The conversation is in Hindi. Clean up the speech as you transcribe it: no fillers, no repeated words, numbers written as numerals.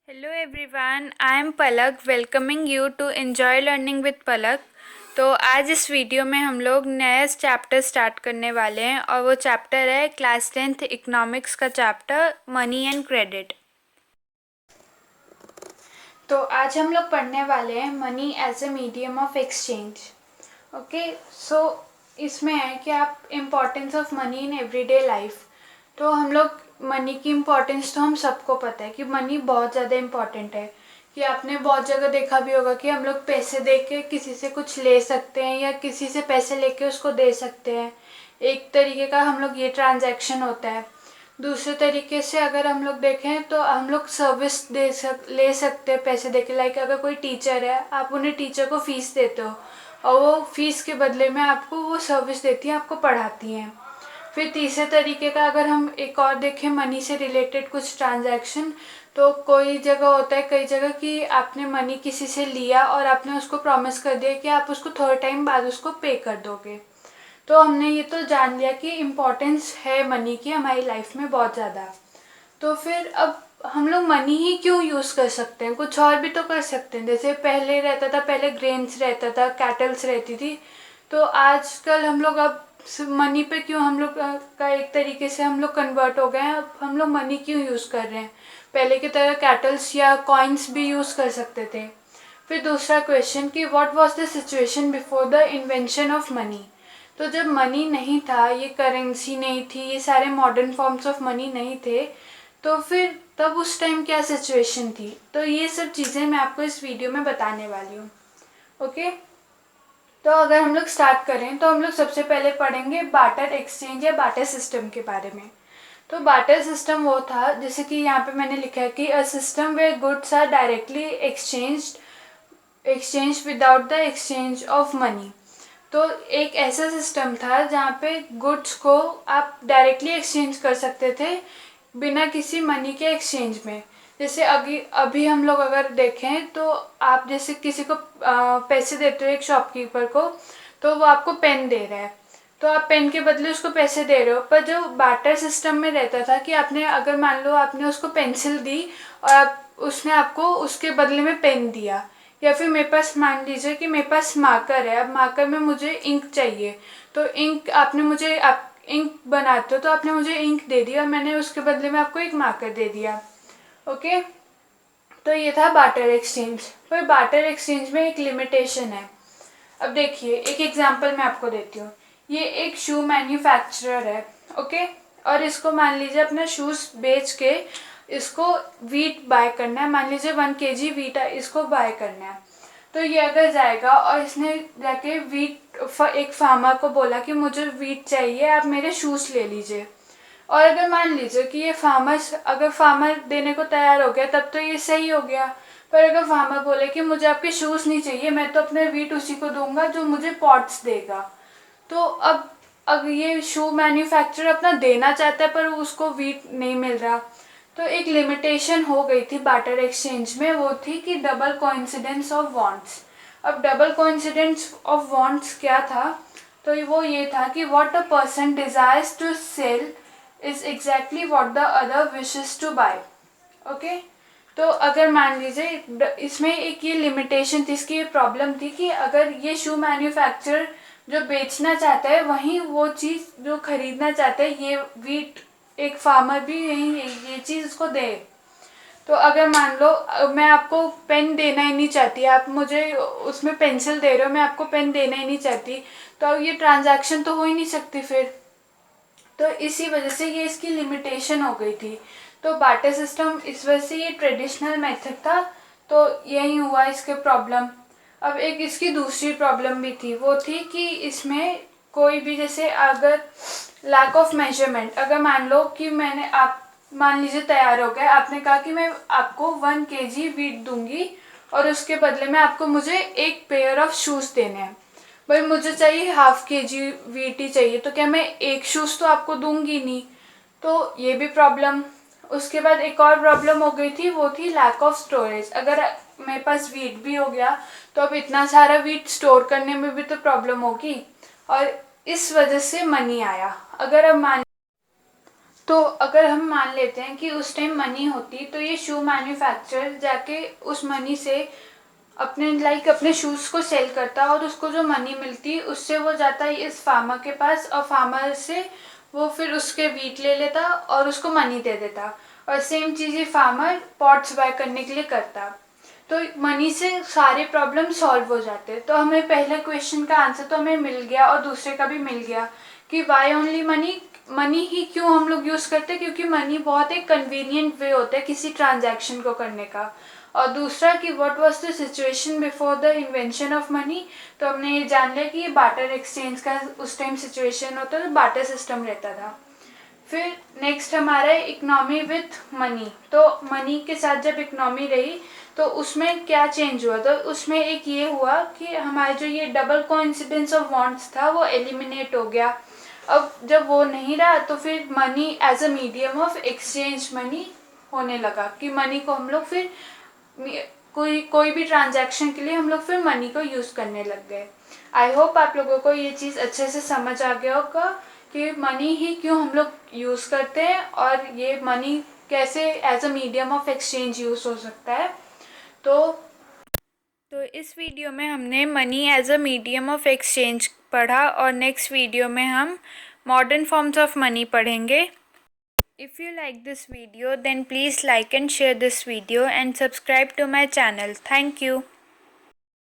Hello everyone, I am Palak welcoming you to enjoy learning with Palak. तो आज इस वीडियो में हम लोग नया चैप्टर स्टार्ट करने वाले हैं और वो चैप्टर है क्लास 10th इकोनॉमिक्स का चैप्टर मनी एंड क्रेडिट। तो आज हम लोग पढ़ने वाले हैं money as a medium of exchange. Okay, so इसमें है कि आप importance of money in everyday life. तो हम लोग मनी की इम्पोर्टेंस तो हम सबको पता है कि मनी बहुत ज़्यादा इम्पोर्टेंट है। कि आपने बहुत जगह देखा भी होगा कि हम लोग पैसे दे के किसी से कुछ ले सकते हैं या किसी से पैसे लेके उसको दे सकते हैं। एक तरीके का हम लोग ये ट्रांजैक्शन होता है। दूसरे तरीके से अगर हम लोग देखें तो हम लोग सर्विस ले सकते हैं पैसे दे के। लाइक अगर कोई टीचर है, आप उन्हें टीचर को फीस देते हो और वो फीस के बदले में आपको वो सर्विस देती हैं, आपको पढ़ाती हैं। फिर तीसरे तरीके का अगर हम एक और देखें मनी से रिलेटेड कुछ ट्रांजैक्शन, तो कोई जगह होता है, कई जगह कि आपने मनी किसी से लिया और आपने उसको प्रॉमिस कर दिया कि आप उसको थोड़े टाइम बाद उसको पे कर दोगे। तो हमने ये तो जान लिया कि इम्पोर्टेंस है मनी की हमारी लाइफ में बहुत ज़्यादा। तो फिर अब हम लोग मनी ही क्यों यूज़ कर सकते हैं, कुछ और भी तो कर सकते हैं। जैसे पहले रहता था, पहले ग्रेन्स रहता था, कैटल्स रहती थी। तो आजकल हम लोग अब मनी पे क्यों हम लोग का एक तरीके से हम लोग कन्वर्ट हो गए हैं। अब हम लोग मनी क्यों यूज़ कर रहे हैं, पहले की तरह कैटल्स या कॉइन्स भी यूज़ कर सकते थे। फिर दूसरा क्वेश्चन कि what was the situation before the invention of money. तो जब मनी नहीं था, ये करेंसी नहीं थी, ये सारे मॉडर्न फॉर्म्स ऑफ मनी नहीं थे, तो फिर तब उस टाइम क्या सिचुएशन थी। तो ये सब चीज़ें मैं आपको इस वीडियो में बताने वाली हूँ। ओके, तो अगर हम लोग स्टार्ट करें तो हम लोग सबसे पहले पढ़ेंगे बार्टर एक्सचेंज या बार्टर सिस्टम के बारे में। तो बार्टर सिस्टम वो था, जैसे कि यहाँ पे मैंने लिखा है कि a system where goods are directly exchange without the exchange of money. तो एक ऐसा सिस्टम था जहाँ पे गुड्स को आप डायरेक्टली एक्सचेंज कर सकते थे बिना किसी मनी के एक्सचेंज में। जैसे अभी अभी हम लोग अगर देखें तो आप जैसे किसी को पैसे देते हो एक शॉपकीपर को, तो वो आपको पेन दे रहा है, तो आप पेन के बदले उसको पैसे दे रहे हो। पर जो बार्टर सिस्टम में रहता था कि आपने अगर मान लो आपने उसको पेंसिल दी और उसने आपको उसके बदले में पेन दिया, या फिर मेरे पास मान लीजिए कि मेरे पास मार्कर है, अब मार्कर में मुझे इंक चाहिए, तो इंक आपने मुझे आप इंक बनाते हो तो आपने मुझे इंक दे दी और मैंने उसके बदले में आपको एक मार्कर दे दिया। ओके, तो ये था बार्टर एक्सचेंज। पर बार्टर एक्सचेंज में एक लिमिटेशन है। अब देखिए, एक एग्जांपल मैं आपको देती हूँ। ये एक शू मैन्युफैक्चरर है, ओके, और इसको मान लीजिए अपना शूज़ बेच के इसको वीट बाय करना है। मान लीजिए 1 kg वीट इसको बाय करना है। तो ये अगर जाएगा और इसने जाके वीट एक फार्मर को बोला कि मुझे वीट चाहिए, आप मेरे शूज़ ले लीजिए। और अगर मान लीजिए कि ये अगर फार्मर देने को तैयार हो गया, तब तो ये सही हो गया। पर अगर फार्मर बोले कि मुझे आपके शूज़ नहीं चाहिए, मैं तो अपने वीट उसी को दूंगा जो मुझे पॉट्स देगा, तो अब ये शू मैन्युफैक्चरर अपना देना चाहता है पर उसको वीट नहीं मिल रहा। तो एक लिमिटेशन हो गई थी बार्टर एक्सचेंज में, वो थी कि डबल कोइंसिडेंस ऑफ वांट्स। अब डबल कोइंसिडेंस ऑफ वांट्स क्या था, तो वो ये था कि what a person desires to sell is exactly what the other wishes to buy. Okay, तो अगर मान लीजिए इसमें एक ये लिमिटेशन थी, इसकी ये प्रॉब्लम थी कि अगर ये शू मैन्युफैक्चरर जो बेचना चाहता है वहीं वो चीज़ जो खरीदना चाहता है, ये वीट एक फार्मर भी यही ये चीज़ उसको दे। तो अगर मान लो मैं आपको पेन देना ही नहीं चाहती, आप मुझे उसमें पेंसिल दे रहे हो, मैं आपको पेन देना ही नहीं चाहती, तो अब ये ट्रांजैक्शन तो हो ही नहीं सकती फिर। तो इसी वजह से ये इसकी लिमिटेशन हो गई थी। तो बार्टर सिस्टम इस वजह से ये ट्रेडिशनल मेथड था, तो यही हुआ इसके प्रॉब्लम। अब एक इसकी दूसरी प्रॉब्लम भी थी, वो थी कि इसमें कोई भी जैसे अगर लैक ऑफ मेजरमेंट, अगर मान लो कि मैंने आप मान लीजिए तैयार हो गए, आपने कहा कि मैं आपको 1 kg वीट दूंगी और उसके बदले में आपको मुझे एक पेयर ऑफ शूज़ देने हैं। भाई मुझे चाहिए ½ kg वीट ही चाहिए, तो क्या मैं एक शूज़ तो आपको दूंगी नहीं, तो ये भी प्रॉब्लम। उसके बाद एक और प्रॉब्लम हो गई थी, वो थी लैक ऑफ स्टोरेज। अगर मेरे पास वीट भी हो गया तो अब इतना सारा वीट स्टोर करने में भी तो प्रॉब्लम होगी, और इस वजह से मनी आया। अगर अब मान तो अगर हम मान लेते हैं कि उस टाइम मनी होती तो ये शू मैन्युफैक्चरर जाके उस मनी से अपने शूज़ को सेल करता और उसको जो मनी मिलती उससे वो जाता इस फार्मर के पास और फार्मर से वो फिर उसके वीट ले लेता और उसको मनी दे देता। और सेम चीज़ ये फार्मर पॉट्स बाय करने के लिए करता। तो मनी से सारे प्रॉब्लम सॉल्व हो जाते। तो हमें पहले क्वेश्चन का आंसर तो हमें मिल गया और दूसरे का भी मिल गया कि वाई ओनली मनी। मनी ही क्यों हम लोग यूज़ करते हैं, क्योंकि मनी बहुत एक कन्वीनियंट वे होता है किसी ट्रांजैक्शन को करने का। और दूसरा कि what was the situation before the invention of money. तो हमने ये जान लिया कि ये बार्टर एक्सचेंज का उस टाइम सिचुएशन होता था, बार्टर सिस्टम रहता था। फिर नेक्स्ट हमारा है इकोनॉमी विथ मनी। तो मनी के साथ जब इकोनॉमी रही तो उसमें क्या चेंज हुआ, तो उसमें एक ये हुआ कि हमारे जो ये डबल कोइंसिडेंस ऑफ वांट्स था वो एलिमिनेट हो गया। अब जब वो नहीं रहा तो फिर money as a medium of exchange money होने लगा कि मनी को हम लोग फिर कोई भी ट्रांजैक्शन के लिए हम लोग फिर मनी को यूज़ करने लग गए। आई होप आप लोगों को ये चीज़ अच्छे से समझ आ गया होगा कि मनी ही क्यों हम लोग यूज़ करते हैं और ये मनी कैसे as a medium of exchange use हो सकता है। तो इस वीडियो में हमने money as a medium of exchange पढ़ा और नेक्स्ट वीडियो में हम मॉडर्न फॉर्म्स ऑफ मनी पढ़ेंगे। If you like this video, then please like and share this video and subscribe to my channel. Thank you.